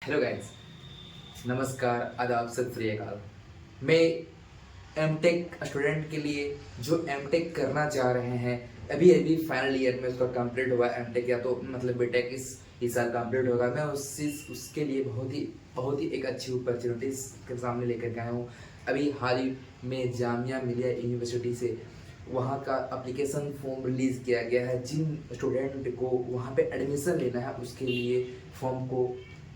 Hello guys, नमस्कार, आदाब, सत श्री अकाल। मैं एमटेक स्टूडेंट के लिए जो एमटेक करना चाह रहे हैं, अभी अभी फाइनल ईयर में उसका कंप्लीट हुआ एमटेक, या तो मतलब बीटेक इस साल कंप्लीट होगा। मैं उसके लिए बहुत ही एक अच्छी अपॉर्चुनिटीज के सामने लेकर के आया हूँ। अभी हाल ही में जामिया मिलिया यूनिवर्सिटी से वहाँ का एप्लीकेशन फॉर्म रिलीज़ किया गया है। जिन स्टूडेंट को वहाँ पे एडमिशन लेना है उसके लिए फॉर्म को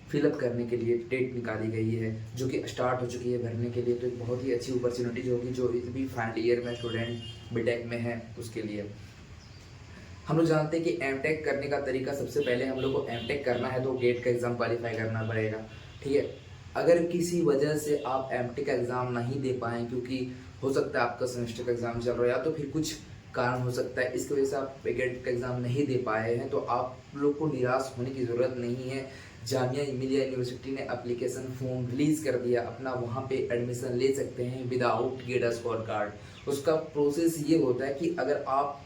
फिलअप करने के लिए डेट निकाली गई है, जो कि स्टार्ट हो चुकी है भरने के लिए। तो एक बहुत ही अच्छी अपॉर्चुनिटीज होगी जो भी फाइनल ईयर में स्टूडेंट बीटेक में है उसके लिए। हम लोग जानते हैं कि एमटेक करने का तरीका, सबसे पहले हम लोग को एमटेक करना है तो गेट का एग्ज़ाम क्वालिफाई करना पड़ेगा। ठीक है, अगर किसी वजह से आप एमटेक का एग्ज़ाम नहीं दे पाएँ, क्योंकि हो सकता है आपका सेमेस्टर का एग्ज़ाम चल रहा है या तो फिर कुछ कारण हो सकता है, इसकी वजह से आप गेट का एग्ज़ाम नहीं दे पाए हैं, तो आप लोग को निराश होने की ज़रूरत नहीं है। जामिया मिलिया यूनिवर्सिटी ने एप्लीकेशन फॉर्म रिलीज़ कर दिया अपना, वहाँ पे एडमिशन ले सकते हैं विदाउट गेट स्कोर कार्ड। उसका प्रोसेस ये होता है कि अगर आप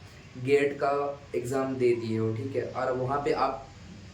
गेट का एग्ज़ाम दे दिए हो, ठीक है, और वहाँ पे आप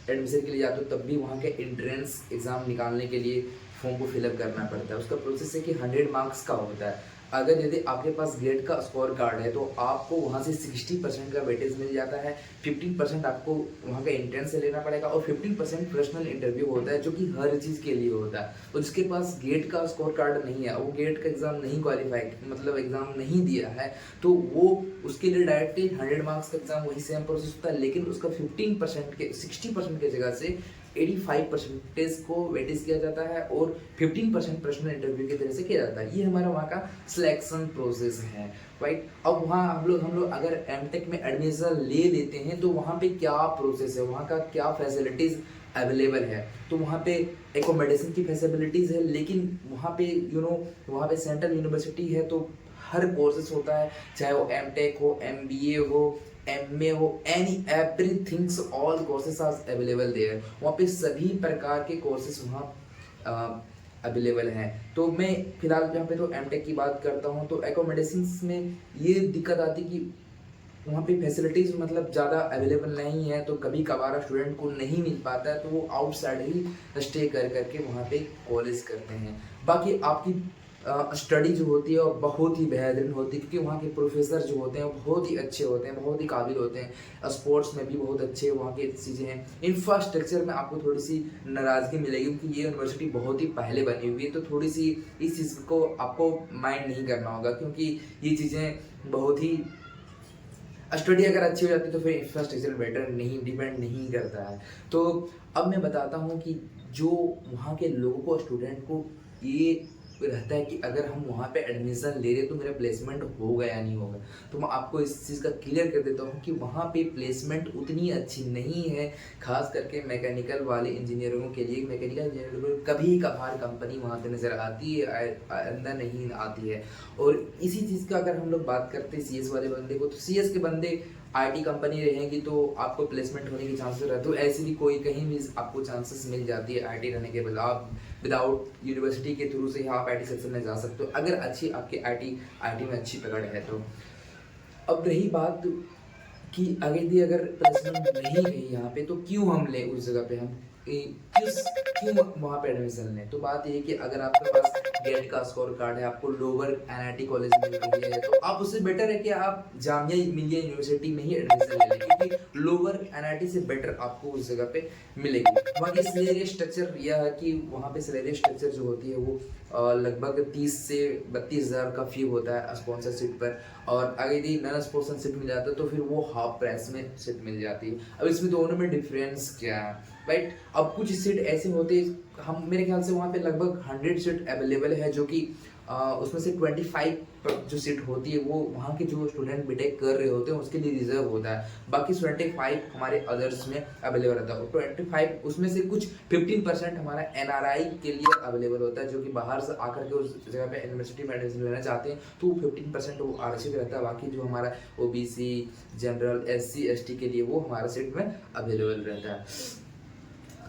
एडमिशन के लिए जाते हो, तब भी वहाँ के एंट्रेंस एग्ज़ाम निकालने के लिए फॉर्म को फिलअप करना पड़ता है। उसका प्रोसेस है कि 100 मार्क्स का होता है। अगर यदि आपके पास गेट का स्कोर कार्ड है तो आपको वहाँ से 60% का वेटेज मिल जाता है। 15% आपको वहाँ का एंट्रेंस से लेना पड़ेगा और 15% पर्सनल इंटरव्यू होता है, जो कि हर चीज़ के लिए होता है। और जिसके पास गेट का स्कोर कार्ड नहीं है, वो गेट का एग्ज़ाम नहीं क्वालिफाई, मतलब एग्ज़ाम नहीं दिया है, तो वो उसके लिए डायरेक्टली 100 मार्क्स का एग्ज़ाम वही सेम प्रोसेस होता है, लेकिन उसका 15% के 60% की जगह से 85% को वेटेज किया जाता है और 15% पर्सनल इंटरव्यू की तरह से किया जाता है। ये हमारा वहाँ का सिलेक्शन प्रोसेस है, राइट। अब वहाँ हम लोग अगर एमटेक में एडमिशन ले लेते हैं तो वहाँ पे क्या प्रोसेस है, वहाँ का क्या फैसिलिटीज़ अवेलेबल है। तो वहाँ पे एकोमोडेशन की फैसिलिटीज़ है, लेकिन वहाँ पे वहाँ पे सेंट्रल यूनिवर्सिटी है, तो हर कोर्सेस होता है, चाहे वो एमटेक हो, एमबीए हो, एमए हो, everythings, all courses are available there. वहाँ पे सभी प्रकार के कोर्सेस वहाँ अवेलेबल हैं। तो मैं फिलहाल यहाँ पे तो एमटेक की बात करता हूँ, तो एकोमोडेशंस में ये दिक्कत आती कि वहाँ पे फैसिलिटीज़ मतलब ज़्यादा अवेलेबल नहीं है, तो कभी कभार स्टूडेंट को नहीं मिल पाता है, तो वो आउटसाइड ही स्टे कर करके वहाँ पे कॉलेज करते हैं। बाकी आपकी स्टडी जो होती है वो बहुत ही बेहतरीन होती है, क्योंकि वहाँ के प्रोफेसर जो होते हैं वो बहुत ही अच्छे होते हैं, बहुत ही काबिल होते हैं। स्पोर्ट्स में भी बहुत अच्छे वहाँ की चीज़ें हैं। इंफ्रास्ट्रक्चर में आपको थोड़ी सी नाराज़गी मिलेगी, क्योंकि ये यूनिवर्सिटी बहुत ही पहले बनी हुई है, तो थोड़ी सी इस चीज़ को आपको माइंड नहीं करना होगा, क्योंकि ये चीज़ें बहुत ही, स्टडी अगर अच्छी हो जाती है तो फिर इंफ्रास्ट्रक्चर बेटर नहीं डिपेंड नहीं करता है। तो अब मैं बताता हूँ कि जो वहाँ के लोगों को, स्टूडेंट को ये रहता है कि अगर हम वहाँ पे एडमिशन ले रहे तो मेरा प्लेसमेंट होगा या नहीं होगा। तो मैं आपको इस चीज़ का क्लियर कर देता हूँ कि वहाँ पे प्लेसमेंट उतनी अच्छी नहीं है, खास करके मैकेनिकल वाले इंजीनियरों के लिए। मैकेनिकल इंजीनियरों को कभी कभार कंपनी वहाँ पे नज़र आती है, अंदर नहीं आती है। और इसी चीज़ का अगर हम लोग बात करते हैं सीएस वाले बंदे को, तो सीएस के बंदे आईटी कंपनी रहेंगी तो आपको प्लेसमेंट होने की चांसेस रहते, तो ऐसे भी कोई कहीं भी आपको चांसेस मिल जाती है आईटी रहने के बाद। आप विदाउट यूनिवर्सिटी के थ्रू से ही आप आईटी सेक्शन में जा सकते हो, अगर अच्छी आपकी आईटी में अच्छी पकड़ है तो। अब रही बात कि अगर प्लेसमेंट नहीं रही यहाँ पे, तो क्यों हम ले उस जगह पे, हम क्यों वहाँ पे एडमिशन लें। तो बात ये है कि अगर आपके पास गेट का स्कोर कार्ड है, आपको लोअर एनआईटी कॉलेज मिल रही है, तो आप उससे बेटर है कि आप जामिया मिलिया यूनिवर्सिटी में ही एडमिशन ले लें, क्योंकि लोअर एनआईटी से बेटर आपको उस जगह पे मिलेगी। वहाँ की सैलरी स्ट्रक्चर यह है कि वहाँ पे सैलरी स्ट्रक्चर जो होती है वो लगभग 30 से 32 हज़ार का फी होता है स्पॉन्सरशिप पर, और अगर यदि नॉन स्पॉन्सरशिप मिल जाता है तो फिर वो हाफ प्राइस में सीट मिल जाती है। अब इसमें दोनों में डिफरेंस क्या है, राइट। अब कुछ सीट ऐसे होते हैं, हम मेरे ख्याल से वहाँ पे लगभग 100 सीट अवेलेबल है, जो कि उसमें से 25 जो सीट होती है वो वहाँ के जो स्टूडेंट बीटेक कर रहे होते हैं उसके लिए रिजर्व होता है। बाकी 25 हमारे अदर्स में अवेलेबल रहता है, और 25 उसमें से कुछ 15% हमारा एनआरआई के लिए अवेलेबल होता है, जो कि बाहर से आकर के उस जगह पे यूनिवर्सिटी में एडमिशन लेना चाहते हैं, तो 15% वो आरक्षित रहता है। बाकी जो हमारा ओबीसी, जनरल, एससी, एसटी के लिए वो हमारा सीट में अवेलेबल रहता है।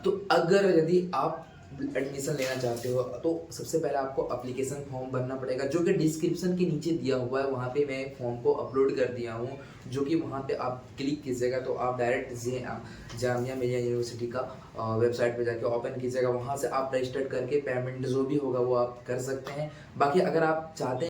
तो अगर यदि आप एडमिशन लेना चाहते हो तो सबसे पहले आपको अप्लीकेशन फॉर्म भरना पड़ेगा, जो कि डिस्क्रिप्शन के नीचे दिया हुआ है। वहाँ पे मैं फॉर्म को अपलोड कर दिया हूँ, जो कि वहाँ पे आप क्लिक कीजिएगा तो आप डायरेक्ट जामिया मिलिया यूनिवर्सिटी का वेबसाइट पे जाके ओपन कीजिएगा। वहाँ से आप रजिस्टर करके पेमेंट जो भी होगा वो आप कर सकते हैं। बाकी अगर आप चाहते हैं